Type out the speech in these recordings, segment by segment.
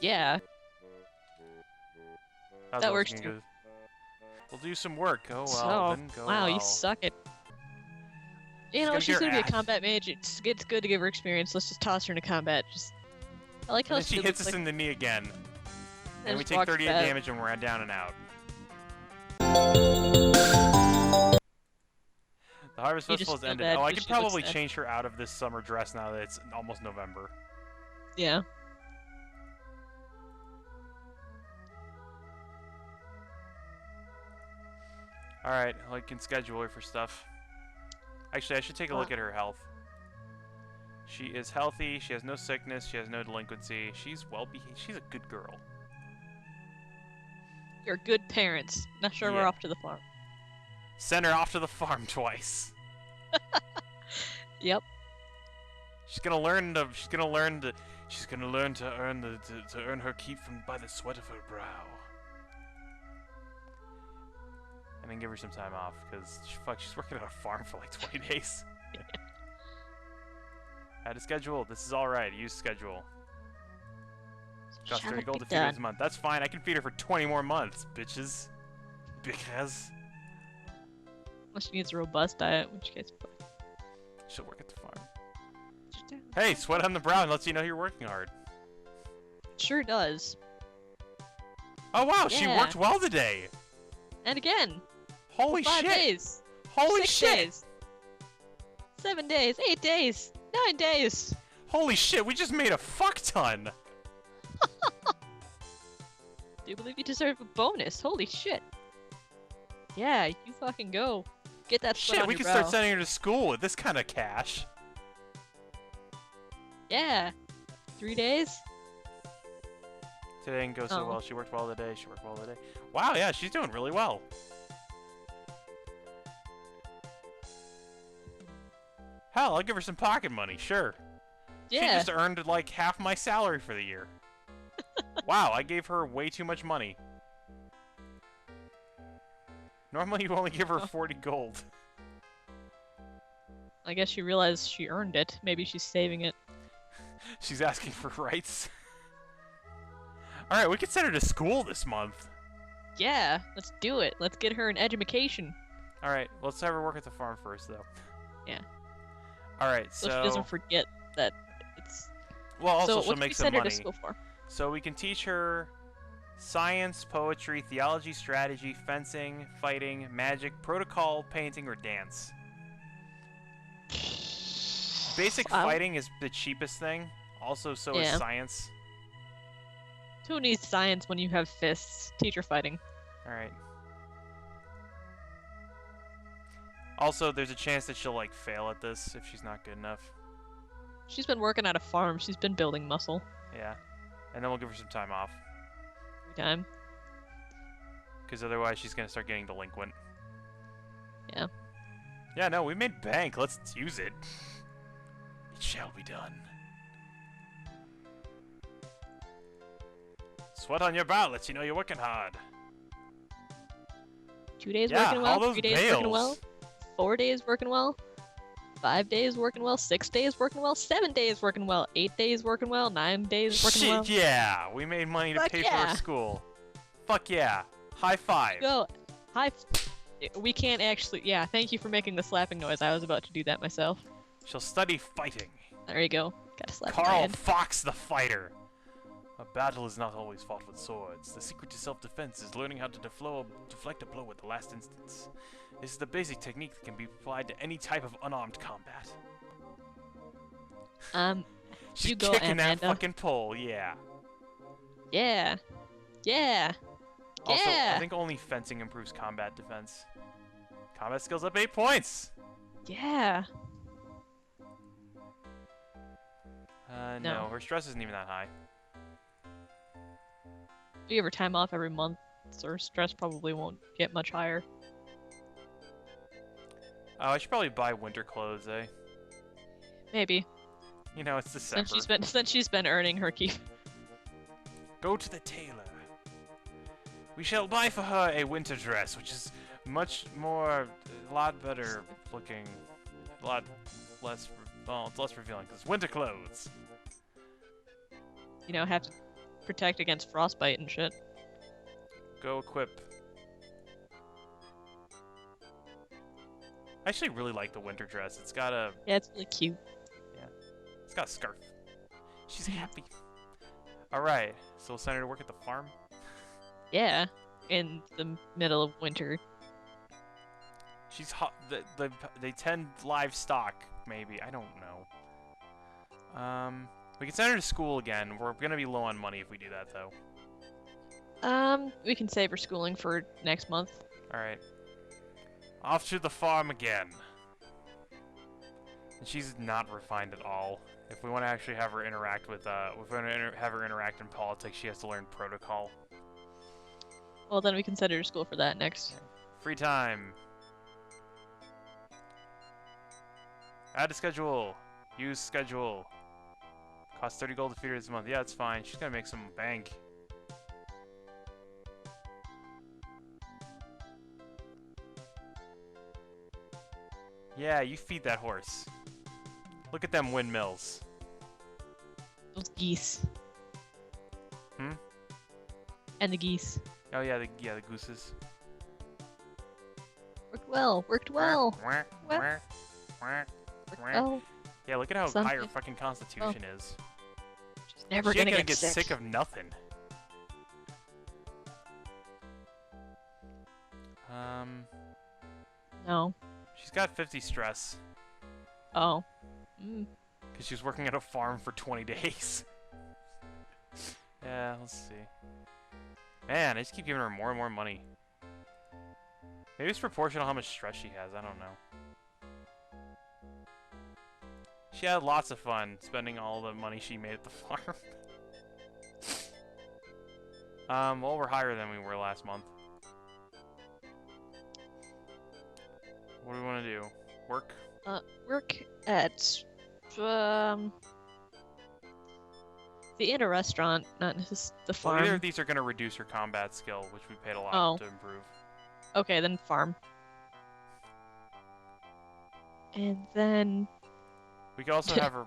Yeah, How's that it works looking too. good? We'll do some work. Go well, So, then go wow, well. you suck it. You She's know, gonna she's get her gonna be a ass. combat mage. It's good to give her experience. Let's just toss her into combat. I like And how then she it hits looks us like in the knee again. And we just take walks 38 back. damage and we're down and out. The Harvest You Festival just has feel ended. bad Oh, I because could she looks probably sad. change her out of this summer dress now that it's almost November. Yeah. Alright, I can schedule her for stuff. Actually, I should take a look at her health. She is healthy, she has no sickness, she has no delinquency, she's well behaved, she's a good girl. You're good parents. Not sure we're Yeah. off to the farm. Send her off to the farm twice. Yep. She's gonna learn to earn her keep by the sweat of her brow. And then give her some time off, because she's working on a farm for like 20 days. Add a schedule. This is alright. Use schedule. Cost Shall 30 it gold be to feed her done? this month. That's fine. I can feed her for 20 more months, bitches. Because Unless she needs a robust diet, in which case. she'll work at the farm. Hey, sweat on the brow and lets you know you're working hard. Sure does. Oh wow, she Yeah. worked well today. And again. Holy 5 shit. days. Holy 6 shit. days. 7 days. 8 days. 9 days. Holy shit, we just made a fuck ton. Do you believe you deserve a bonus? Holy shit. Yeah, you fucking go. Get that sweat Shit, on we your can brow. start sending her to school with this kind of cash. Yeah. 3 days? Today didn't go so Oh. well. She worked well today. She worked well today. Wow, yeah, she's doing really well. Hell, I'll give her some pocket money, sure. She Yeah. just earned like half my salary for the year. Wow, I gave her way too much money. Normally you only give her Oh. 40 gold. I guess she realized she earned it. Maybe she's saving it. She's asking for rights. Alright, we could send her to school this month. Yeah, let's do it. Let's get her an education. Alright, let's have her work at the farm first, though. Yeah. Alright, So so... she doesn't forget that it's... Well, also so she'll what can make we some send her money. to school for? So we can teach her science, poetry, theology, strategy, fencing, fighting, magic, protocol, painting, or dance. Basic Wow. fighting is the cheapest thing. Also, so is Yeah. science. Who needs science when you have fists? Teacher fighting. Alright. Also, there's a chance that she'll, like, fail at this if she's not good enough. She's been working at a farm. She's been building muscle Yeah. And then we'll give her some time off. every time. Because otherwise she's going to start getting delinquent. Yeah. Yeah, no, we made bank. Let's use it. It shall be done. Sweat on your brow lets you know you're working hard. 2 days Yeah, working well. all those 3 days working well. bales. 4 days working well. 5 days working well. 6 days working well. 7 days working well. 8 days working well. 9 days working Shit, well. yeah! We made money to Fuck pay for yeah. our school. Fuck yeah. High five. Go. Hi. We can't actually. Yeah, thank you for making the slapping noise. I was about to do that myself. She'll study fighting. There you go. Got a slap in my Carl head. Fox the Fighter. A battle is not always fought with swords. The secret to self-defense is learning how to deflect a blow at the last instance. This is the basic technique that can be applied to any type of unarmed combat. She's You go, kicking that Amanda. fucking pole, yeah. Yeah. Yeah. Also, Yeah. I think only fencing improves combat defense. Combat skills up 8 points! Yeah. No, No. her stress isn't even that high. You give her time off every month, so her stress probably won't get much higher. Oh, I should probably buy winter clothes, eh? Maybe. You know, it's December. Since she's been earning her keep. Go to the tailor. We shall buy for her a winter dress, which is much more, a lot better looking, a lot less, well, it's less revealing, because winter clothes. You know, have to protect against frostbite and shit. Go equip. I actually really like the winter dress. It's got a Yeah, it's really cute. it's got a scarf. She's happy. All right, so we'll send her to work at the farm. Yeah, in the middle of winter. She's hot. They tend livestock, maybe. I don't know. We can send her to school again. We're gonna be low on money if we do that, though. We can save her schooling for next month. All right. Off to the farm again. And she's not refined at all. If we want to actually have her interact with, if we want to have her interact in politics, she has to learn protocol. Well, then we can send her to school for that next. Free time. Add to schedule. Use schedule. Costs 30 gold to feed her this month. Yeah, it's fine. She's gonna make some bank. Yeah, you feed that horse. Look at them windmills. Those geese. Hmm? And the geese. Oh yeah, the gooses. Worked well. Worked well. Well. Worked well. Yeah, look at how high her Something. fucking constitution is. She's never She ain't gonna gonna get sick of nothing. No. She's got 50 stress. Oh. Mm. Because she was working at a farm for 20 days. Yeah, let's see. Man, I just keep giving her more and more money. Maybe it's proportional how much stress she has, I don't know. She had lots of fun spending all the money she made at the farm. Well, we're higher than we were last month. What do we want to do? Work? Work at, the inner restaurant, not just the Well, farm. either of these are going to reduce her combat skill, which we paid a lot Oh. to improve. Okay, then farm. And then We could also have her...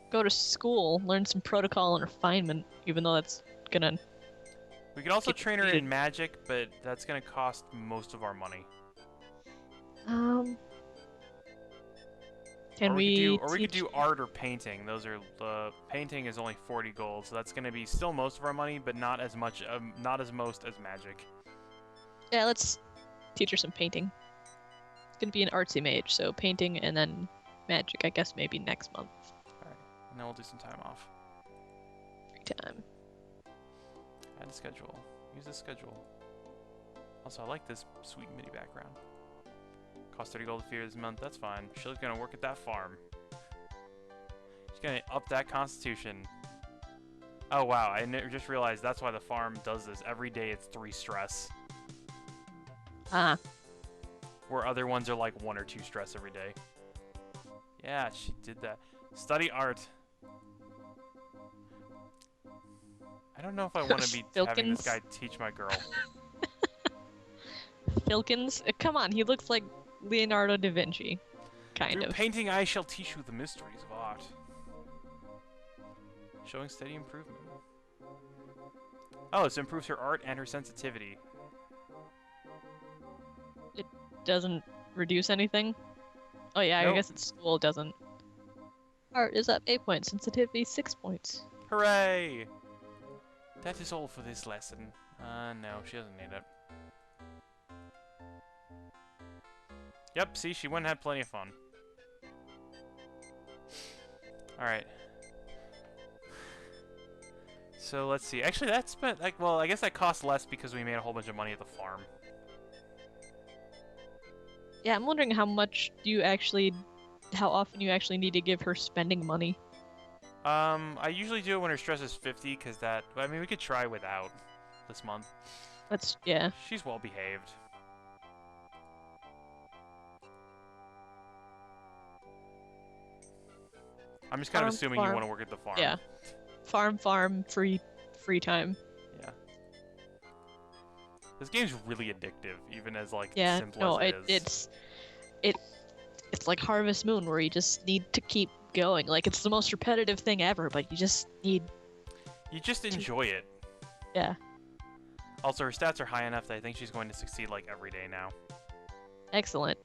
go to school, learn some protocol and refinement, even though that's gonna... We could also Get train her in defeated. magic, but that's going to cost most of our money. Can or we could teach... do art or painting. Those are painting is only 40 gold, so that's going to be still most of our money, but not as much, not as most as magic. Yeah, let's teach her some painting. It's gonna be an artsy mage, so painting and then magic, I guess maybe next month. Alright, and then we'll do some time off. Free time. Add a schedule. Use the schedule. Also, I like this sweet MIDI background. Cost 30 gold to feed her this month. That's fine. She's gonna work at that farm. She's gonna up that constitution. Oh wow! I just realized that's why the farm does this. Every day it's 3 stress, Ah, where other ones are like 1 or 2 stress every day. Yeah, she did that. Study art. I don't know if I want to be having this Filkins. guy teach my girl. Filkins? Come on, he looks like Leonardo da Vinci. Kind Through of. painting, I shall teach you the mysteries of art. Showing steady improvement. Oh, this improves her art and her sensitivity. Doesn't reduce anything? Oh yeah, Nope. I guess it's school doesn't. Art is up 8 points, sensitivity 6 points. Hooray! That is all for this lesson. No, she doesn't need it. Yep, see, she went and had plenty of fun. Alright. So, let's see. Actually, that spent, like, well, I guess that cost less because we made a whole bunch of money at the farm. Yeah, I'm wondering how often you actually need to give her spending money. I usually do it when her stress is 50, because that, I mean, we could try without this month. Yeah. She's well behaved. I'm just kind of Farm, assuming you farm. want to work at the farm. Yeah. Farm, free time. Yeah. This game's really addictive, even as like Yeah, simple no, as it is. it's like Harvest Moon where you just need to keep going. Like it's the most repetitive thing ever, but you just need You just enjoy it. Yeah. Also, her stats are high enough that I think she's going to succeed like every day now. Excellent.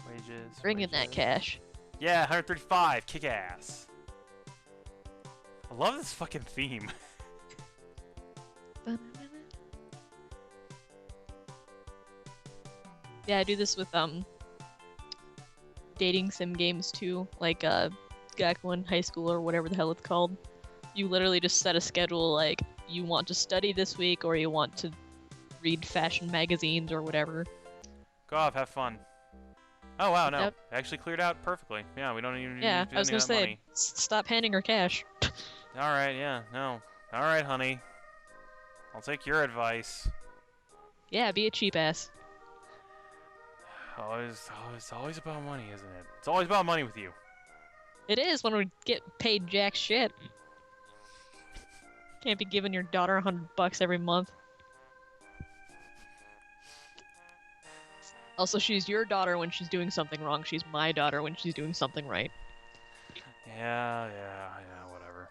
Wages. Bring in that cash. Yeah, 135. Kick ass. I love this fucking theme. Yeah, I do this with dating sim games too, like Gakuen in high school or whatever the hell it's called. You literally just set a schedule like you want to study this week or you want to read fashion magazines or whatever. Go off, have fun. Oh wow, no, Yep. actually cleared out perfectly. Yeah, we don't even Yeah, need I was gonna that say, money. stop handing her cash. All right, yeah, no. All right, honey. I'll take your advice. Yeah, be a cheap ass. Always about money, isn't it? It's always about money with you. It is when we get paid jack shit. Can't be giving your daughter $100 every month. Also, she's your daughter when she's doing something wrong. She's my daughter when she's doing something right. Yeah, whatever.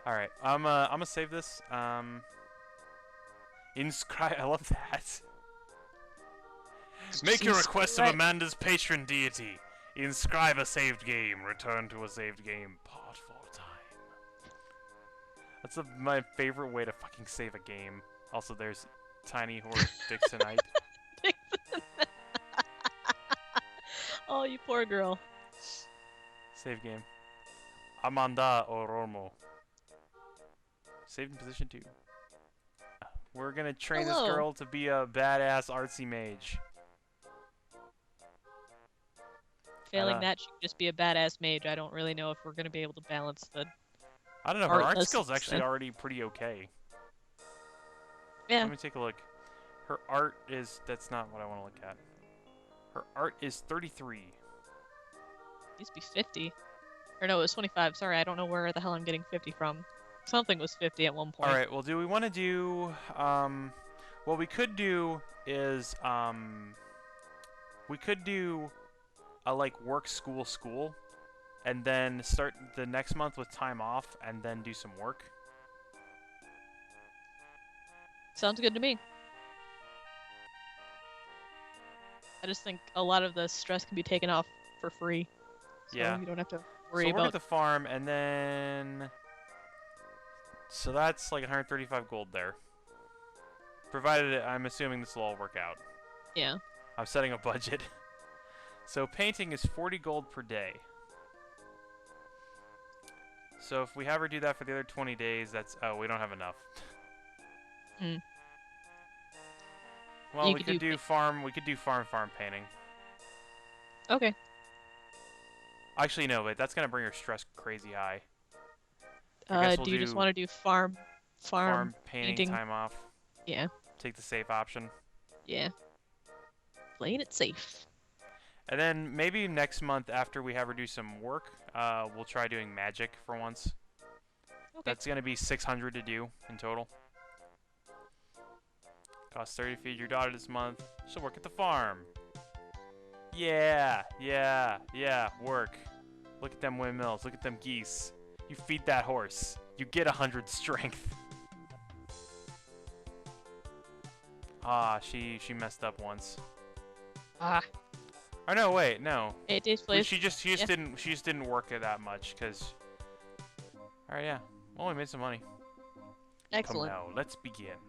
All right, I'm gonna save this. Inscribe. I love that. Make your request of Amanda's patron deity. Inscribe a saved game. Return to a saved game. Part 4 time. That's my favorite way to fucking save a game. Also, there's Tiny Horse Dixonite. Oh, you poor girl. Save game. Amanda Oromo. Saved in position 2. We're gonna train this girl to be a badass artsy mage. Failing that, she could just be a badass mage. I don't really know if we're gonna be able to balance the. I don't know. Her art skill's actually already pretty okay. Yeah. Let me take a look. Her art is. That's not what I want to look at. Her art is 33. It used to be 50. Or no, it was 25. Sorry, I don't know where the hell I'm getting 50 from. Something was 50 at one point. Alright, well, do we want to do... what we could do is... we could do a, like, work, school, and then start the next month with time off, and then do some work. Sounds good to me. I just think a lot of the stress can be taken off for free. So yeah. you don't have to worry so about... work at the farm, and then... So that's like 135 gold there. Provided I'm assuming this will all work out. Yeah. I'm setting a budget. So painting is 40 gold per day. So if we have her do that for the other 20 days, that's... Oh, we don't have enough. Hmm. Well, we could do farm painting. Okay. Actually, no, wait, that's gonna bring her stress crazy high. Do you just want to do farm painting time off? Yeah. Take the safe option. Yeah. Playing it safe. And then maybe next month after we have her do some work, we'll try doing magic for once. Okay. That's gonna be 600 to do in total. Costs 30 to feed your daughter this month. She'll work at the farm. Yeah, work. Look at them windmills, look at them geese. You feed that horse. You get 100 strength. Ah, she messed up once. Ah. Oh no, wait, no. 8 days, please. She just didn't work it that much, cause. All right, yeah. Well, we made some money. Excellent. Come now, let's begin.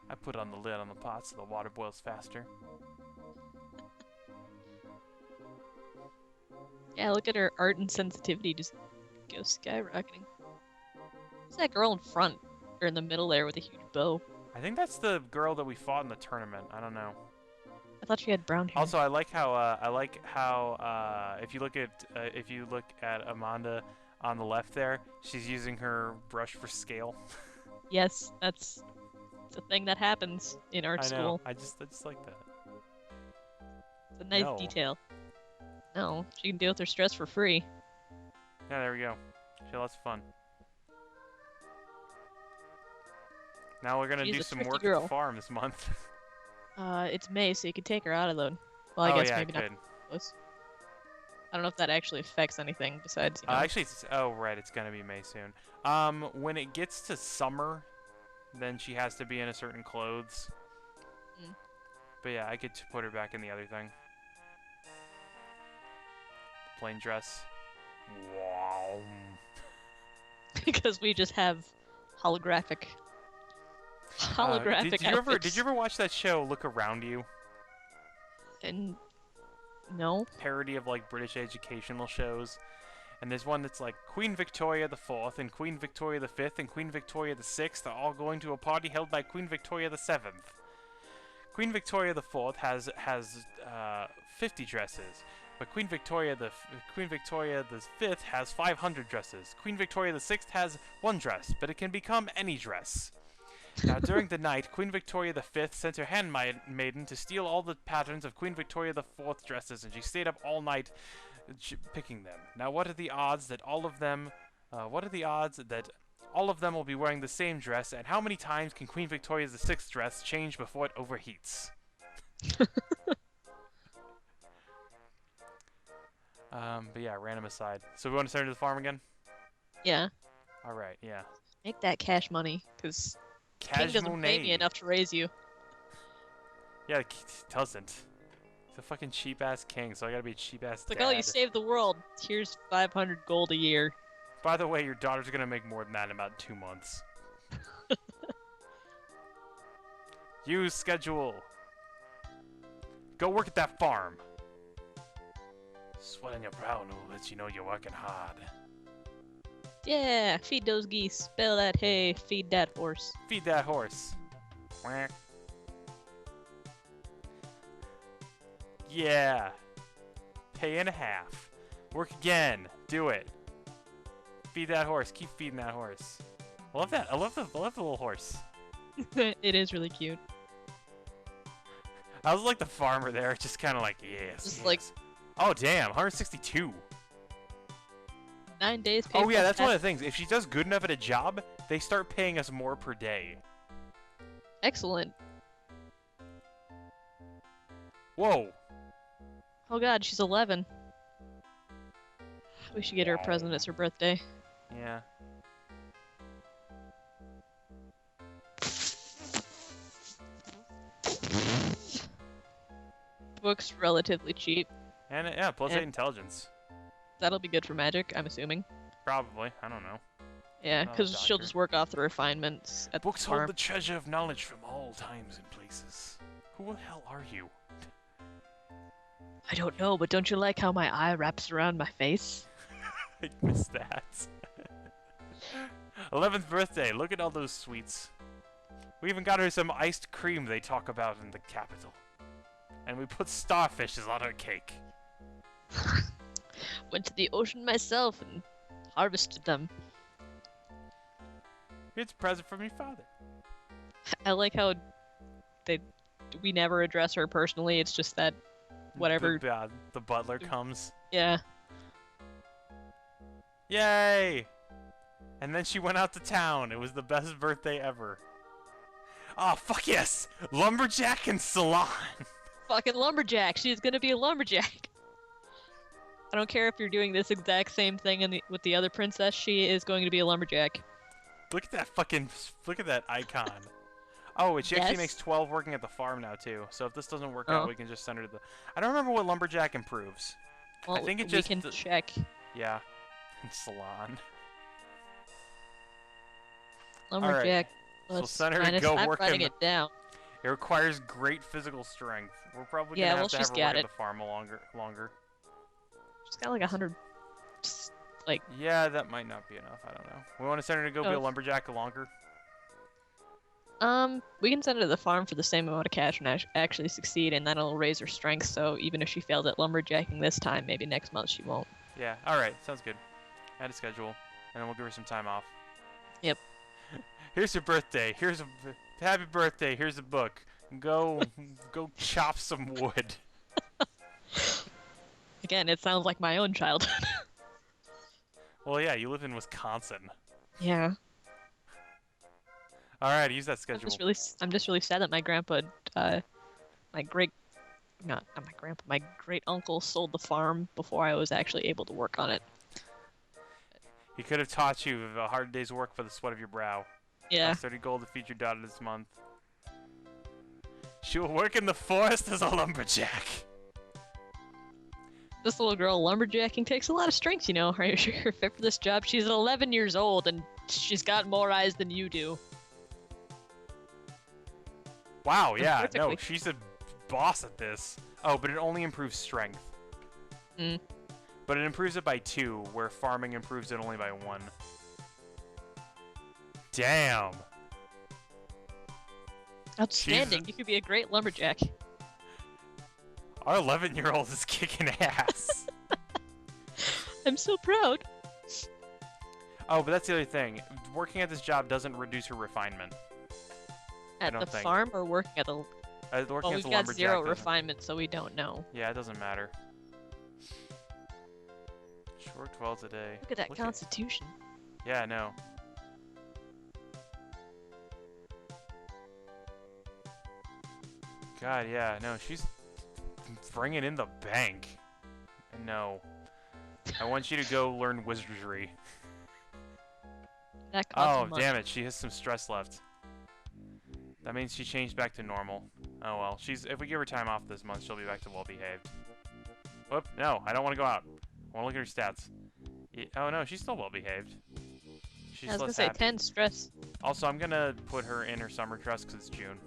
I put on the lid on the pot so the water boils faster. Yeah, look at her art and sensitivity just go skyrocketing. Who's that girl in front or in the middle there with a huge bow? I think that's the girl that we fought in the tournament. I don't know. I thought she had brown hair. Also, I like how if you look at Amanda on the left there, she's using her brush for scale. Yes, that's a thing that happens in art school. I just like that. It's a nice detail. No, she can deal with her stress for free. Yeah, there we go. She had lots of fun. Now we're gonna do some work at the farm this month. It's May, so you could take her out of the. Well, I guess maybe not. Close. I don't know if that actually affects anything besides, Actually, oh right, it's gonna be May soon. When it gets to summer, then she has to be in a certain clothes. Mm. But yeah, I could put her back in the other thing. Plain dress. Wow. because we just have holographic Did you outfits. ever watch that show Look Around You? And no. Parody of like British educational shows. And there's one that's like Queen Victoria the Fourth and Queen Victoria the Fifth and Queen Victoria the Sixth are all going to a party held by Queen Victoria the Seventh. Queen Victoria the Fourth has 50 dresses, but Queen Victoria the Fifth has 500 dresses. Queen Victoria the Sixth has one dress, but it can become any dress. Now, during the night, Queen Victoria the Fifth sent her handmaiden to steal all the patterns of Queen Victoria the Fourth dresses, and she stayed up all night picking them. Now, what are the odds that all of them will be wearing the same dress, and how many times can Queen Victoria the Sixth dress change before it overheats? But yeah, random aside. So we want to send her to the farm again? Yeah. Alright, yeah. Make that cash money, because King Cash doesn't pay me Monet. enough to raise you. Yeah, he doesn't. He's a fucking cheap-ass king, so I gotta be a cheap-ass It's like, dad. oh, you saved the world. Here's 500 gold a year. By the way, your daughter's gonna make more than that in about 2 months. Use schedule. Go work at that farm. Sweat on your brow will let you know you're working hard. Yeah, feed those geese, spell that hay, feed that horse. Feed that horse. Quack. Yeah. Pay and a half. Work again. Do it. Feed that horse. Keep feeding that horse. I love that. I love the little horse. It is really cute. I was like the farmer there, just kind of like, yes. Just yes. like- oh damn, 162. 9 days paid Oh yeah, plus that's one of tax. the things. If she does good enough at a job, they start paying us more per day. Excellent. Whoa. Oh god, she's 11. We should get her a Wow. present. It's her birthday. Yeah. Book's relatively cheap. And yeah, plus And- 8 intelligence. That'll be good for magic, I'm assuming. Probably. I don't know. Yeah, Not a because she'll doctor. just work off the refinements at Books the farm. hold the treasure of knowledge from all times and places. Who the hell are you? I don't know, but don't you like how my eye wraps around my face? I missed that. 11th birthday. Look at all those sweets. We even got her some iced cream they talk about in the capital. And we put starfishes on her cake. Went to the ocean myself and harvested them. It's a present from your father. I like how we never address her personally. It's just that whatever. The butler comes. Yeah. Yay! And then she went out to town. It was the best birthday ever. Oh, fuck yes! Lumberjack and Salon! Fucking lumberjack. She's gonna be a lumberjack. I don't care if you're doing this exact same thing with the other princess. She is going to be a lumberjack. Look at that icon. Oh, and she actually Yes? makes 12 working at the farm now, too. So if this doesn't work Oh. out, we can just send her to the... I don't remember what Lumberjack improves. Well, think it we just- can check. Yeah. And Salon. Lumberjack. So plus send her to minus- go I'm work writing in it down. It requires great physical strength. We're probably Yeah, gonna well, have to she's have her got work it. at the farm longer. She's got like 100. Yeah, that might not be enough. I don't know. We want to send her to go be a Oh. lumberjack longer. We can send her to the farm for the same amount of cash and actually succeed, and that'll raise her strength. So even if she fails at lumberjacking this time, maybe next month she won't. Yeah. All right. Sounds good. Add a schedule, and then we'll give her some time off. Yep. Here's your birthday. Happy birthday. Here's a book. Go chop some wood. Again, it sounds like my own childhood. Well, yeah, you live in Wisconsin. Yeah. All right, use that I'm schedule. just really sad that my grandpa, my great not my grandpa, my great uncle sold the farm before I was actually able to work on it. He could have taught you a hard day's work for the sweat of your brow. Yeah. Cost 30 gold to feed your daughter this month. She will work in the forest as a lumberjack. This little girl lumberjacking takes a lot of strength, you know. Are you sure you're fit for this job? She's 11 years old and she's got more eyes than you do. Wow, yeah, no, Perfectly. she's a boss at this. Oh, but it only improves strength. Mm. But it improves it by 2, where farming improves it only by 1. Damn. Outstanding. You could be a great lumberjack. Our 11-year-old is kicking ass. I'm so proud. Oh, but that's the other thing. Working at this job doesn't reduce her refinement. At the don't think. farm or working at the... Working Well, as we've a got lumberjack 0 doesn't- refinement, so we don't know. Yeah, it doesn't matter. She worked 12 a day. Look at that constitution. Yeah, I know. God, yeah, no, she's bringing in the bank. No. I want you to go learn wizardry. That costs Oh, money. damn it, she has some stress left. That means she changed back to normal. Oh well, if we give her time off this month, she'll be back to well behaved. Whoop, no, I don't want to go out. I want to look at her stats. Oh no, she's still well behaved. She's I was gonna less say happy. 10 stress. Also, I'm gonna put her in her summer dress because it's June.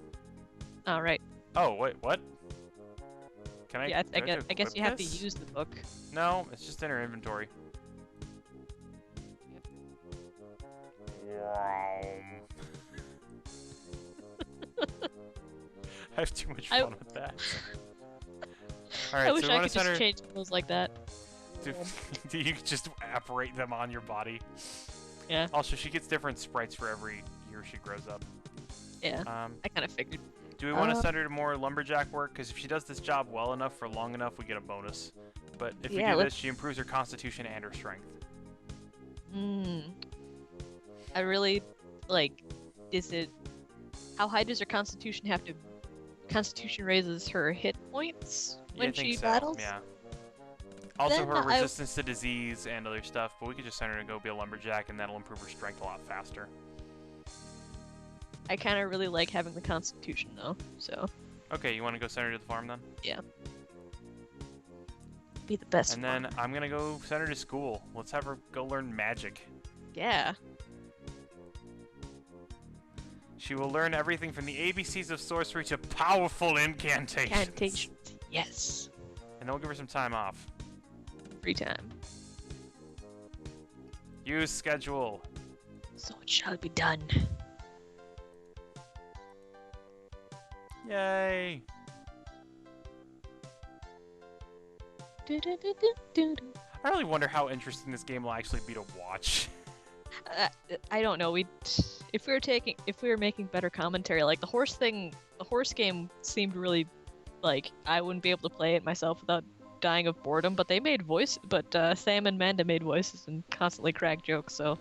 All right. Oh, wait, what? Can I? Yeah, do I have I guess equip you have this? to use the book. No, it's just in her inventory. Wow. I have too much fun with that. Alright, I so wish we I want could to send just her. change clothes like that. Do you just apparate them on your body? Yeah. Also, she gets different sprites for every year she grows up. Yeah. I kind of figured. Do we want to send her to more lumberjack work? Because if she does this job well enough for long enough, we get a bonus. But if we do this, she improves her constitution and her strength. I really, like, is it... How high does her constitution have to... Constitution raises her hit points when I think she so, battles? Yeah. Also, Then her I- resistance to disease and other stuff, but we could just send her to go be a lumberjack, and that'll improve her strength a lot faster. I kind of really like having the constitution, though, so... Okay, you want to go send her to the farm then? Yeah. Be the best And one. then I'm gonna go send her to school. Let's have her go learn magic. Yeah. She will learn everything from the ABCs of sorcery to powerful incantations. Incantations. Yes. And then we'll give her some time off. Free time. Use schedule. So it shall be done. Yay! I really wonder how interesting this game will actually be to watch. I don't know. If we were making better commentary, like the horse game seemed really like I wouldn't be able to play it myself without dying of boredom. But Sam and Manda made voices and constantly cracked jokes, so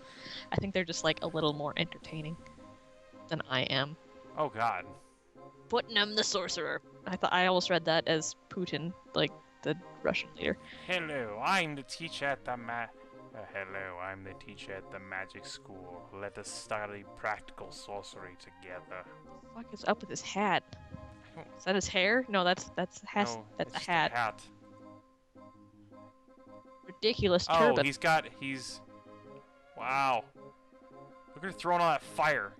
I think they're just like a little more entertaining than I am. Oh God. Putnam the sorcerer. I almost read that as Putin, like the Russian leader. Hello, I'm the teacher at the Hello, I'm the teacher at the magic school. Let us study practical sorcery together. What is up with his hat? Is that his hair? No, that's No, that's it's a just hat. Ridiculous Oh, turban. he's... Wow. Look at her throwing all that fire.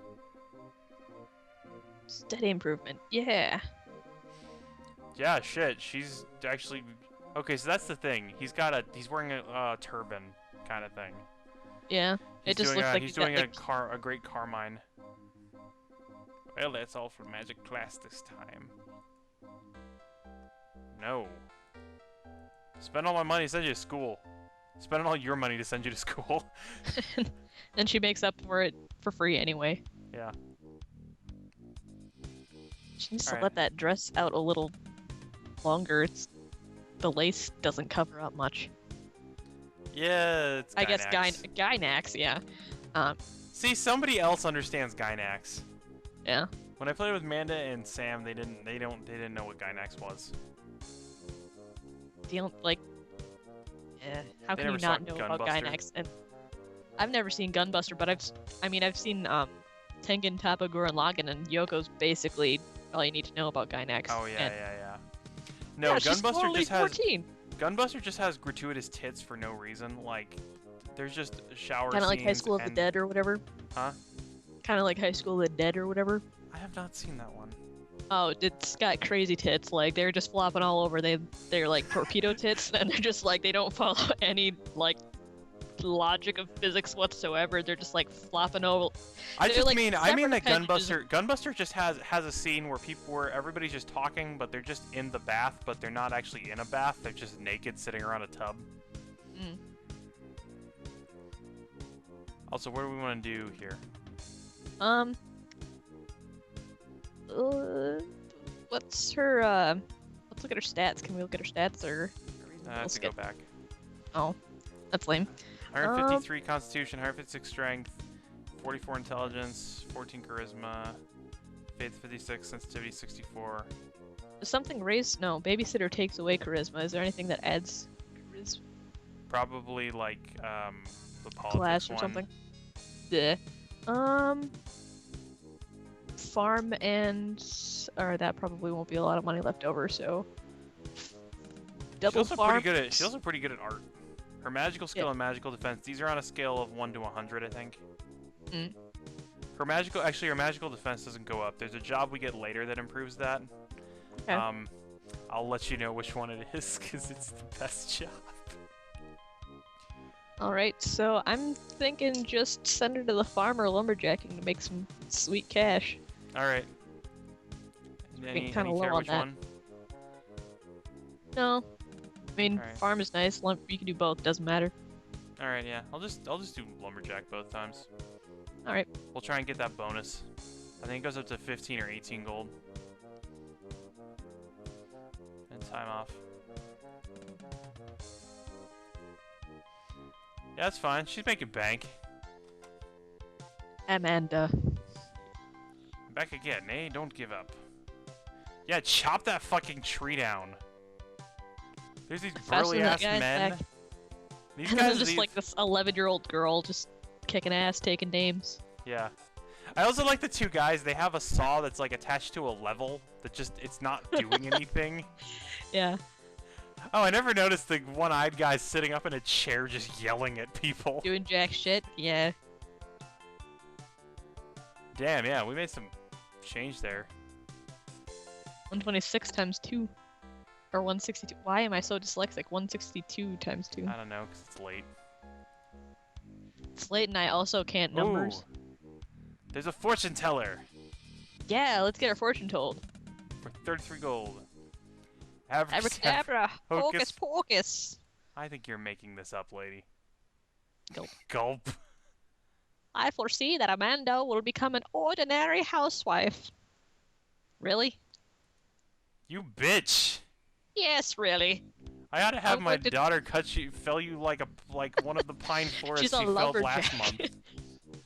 Steady improvement. Yeah. Yeah, shit. She's actually... Okay, so that's the thing. He's wearing a turban kind of thing. Yeah. It just looks like he's he's got, doing like, a great carmine. Well, that's all for magic class this time. No. Spend all my money to send you to school. Spend all your money to send you to school. and she makes up for it for free anyway. Yeah. She needs to Alright. let that dress out a little longer. The lace doesn't cover up much. Yeah, it's Gynax. I guess Gynax, yeah. See, somebody else understands Gynax. Yeah. When I played with Manda and Sam, they didn't know what Gynax was. like, yeah, how They can you never saw not know about Gunbuster. Gainax? And I've never seen Gunbuster, but I've seen Tengen Toppa Gurren Lagann, and Yoko's basically all you need to know about Gainax. Oh yeah, and, yeah. No, yeah, she's Gunbuster totally just has 14. Gunbuster just has gratuitous tits for no reason. Like, there's just shower Kind of like High scenes School of the and Dead or whatever. huh? Kind of like High School of the Dead or whatever. I have not seen that one. Oh, it's got crazy tits. Like they're just flopping all over. They're like torpedo tits, and they're just like they don't follow any like logic of physics whatsoever. They're just like flopping over. I They're, just like, mean that separate appendages. Gunbuster just has a scene where everybody's just talking, but they're just in the bath, but they're not actually in a bath. They're just naked sitting around a tub. Mm. Also, what do we want to do here? What's her let's look at her stats. Can we look at her stats or I have to go back. Oh, that's lame. 153 Constitution, 156 Strength, 44 Intelligence, 14 Charisma, Faith 56, Sensitivity 64. Does something raise? No, babysitter takes away charisma. Is there anything that adds charisma? Probably like the politics Class or one. something? Yeah. Farm and or that probably won't be a lot of money left over, so double She's also farm. she's also pretty good at art. Her magical skill and magical defense, these are on a scale of 1 to 100, I think. Mm. Her magical defense doesn't go up. There's a job we get later that improves that. Okay. I'll let you know which one it is, because it's the best job. Alright, so I'm thinking just send her to the farm or lumberjacking to make some sweet cash. Alright. Getting Any kinda low care on which that. one? No. I mean, Alright. farm is nice, you can do both, doesn't matter. Alright, yeah. I'll just do lumberjack both times. Alright. We'll try and get that bonus. I think it goes up to 15 or 18 gold. And time off. Yeah, that's fine. She's making bank. Amanda. Back again, eh? Don't give up. Yeah, chop that fucking tree down. There's these burly ass that guy's men. back. These And then guys, just like this 11-year-old girl just kicking ass, taking names. yeah. I also like the two guys. They have a saw that's like attached to a level that just it's not doing anything. Yeah. Oh, I never noticed the one-eyed guy sitting up in a chair just yelling at people. Doing jack shit. Yeah. Damn, yeah, we made some change there. 126 times 2. Or 162. Why am I so dyslexic? 162 times 2. I don't know, because it's late. It's late and I also can't numbers. Ooh. There's a fortune teller Yeah, let's get our fortune told. for 33 gold. Average. Abracadabra! Hocus- Hocus pocus! I think you're making this up, lady. Gulp. Gulp. I foresee that Amanda will become an ordinary housewife. Really? You bitch. Yes, really. I ought to have I'm my going to- daughter fell you like one of the pine forests She's she a felled lumberjack. last month.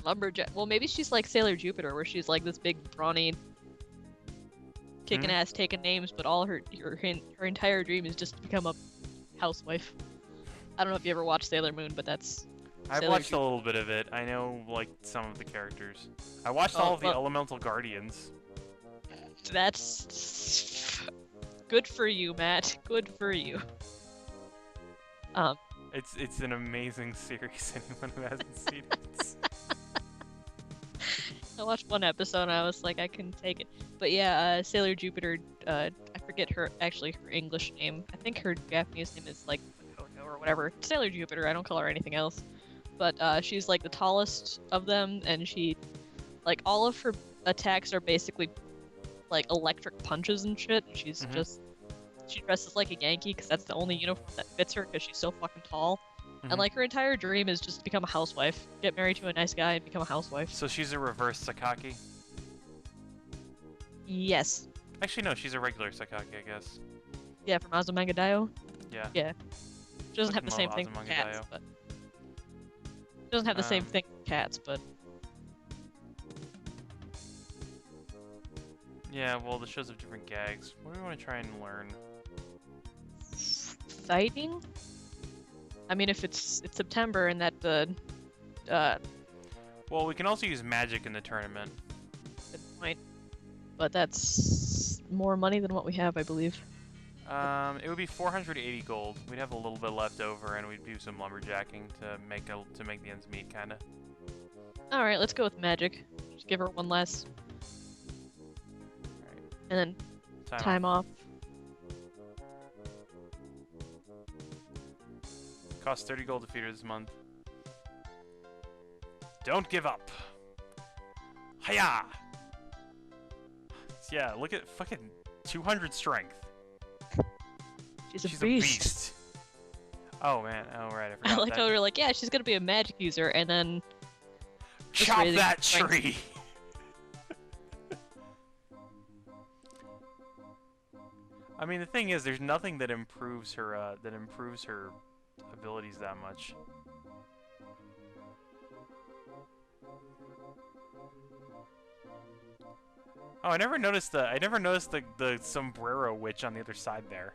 Lumberjack. Well, maybe she's like Sailor Jupiter, where she's like this big, brawny, kicking Hmm? ass, taking names, but all her entire dream is just to become a housewife. I don't know if you ever watched Sailor Moon, but that's I've Sailor watched a little bit of it. I know like some of the characters. I watched Oh, all of the well- Elemental Guardians. That's good for you, Matt. Good for you. It's an amazing series. Anyone who hasn't seen it. I watched one episode and I was like, I couldn't take it. But yeah, Sailor Jupiter, I forget her English name. I think her Japanese name is like Makoto or whatever. Sailor Jupiter, I don't call her anything else. But she's like the tallest of them, and she, like, all of her attacks are basically like electric punches and shit. And she's Mhm. just, she dresses like a Yankee because that's the only uniform that fits her because she's so fucking tall. Mhm. And like her entire dream is just to become a housewife, get married to a nice guy, and become a housewife. So she's a reverse Sakaki. Yes. Actually, no, she's a regular Sakaki, I guess. Yeah, from Azumanga Daioh. Yeah. Yeah. She doesn't have the Fucking same love thing with Azumanga cats, Daioh. but she doesn't have the same Um, thing with cats, but Yeah, well, the shows have different gags. What do we want to try and learn? exciting. I mean, if it's September and that uh Well, we can also use magic in the tournament. good point, but that's more money than what we have, I believe. It would be 480 gold. We'd have a little bit left over, and we'd do some lumberjacking to make the ends meet, kinda. All right, let's go with magic. Just give her one last, Alright. and then Time time off. Costs 30 gold to feed her this month. Don't give up. Hiya! Yeah, look at fucking 200 strength. She's a She's beast. a beast. Oh man, oh right, I I forgot like that. how we were like, yeah, she's gonna be a magic user, and then just Chop raising that strength. tree! I mean, the thing is, there's nothing that improves her abilities that much. Oh, I never noticed the sombrero witch on the other side there.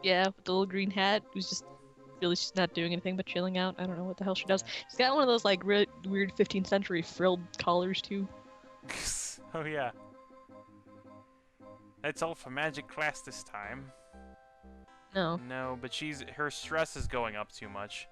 Yeah, with the little green hat, who's just really she's not doing anything but chilling out. I don't know what the hell she does. She's got one of those like really weird 15th century frilled collars too. Oh yeah. That's all for magic class this time. No. No, but her stress is going up too much.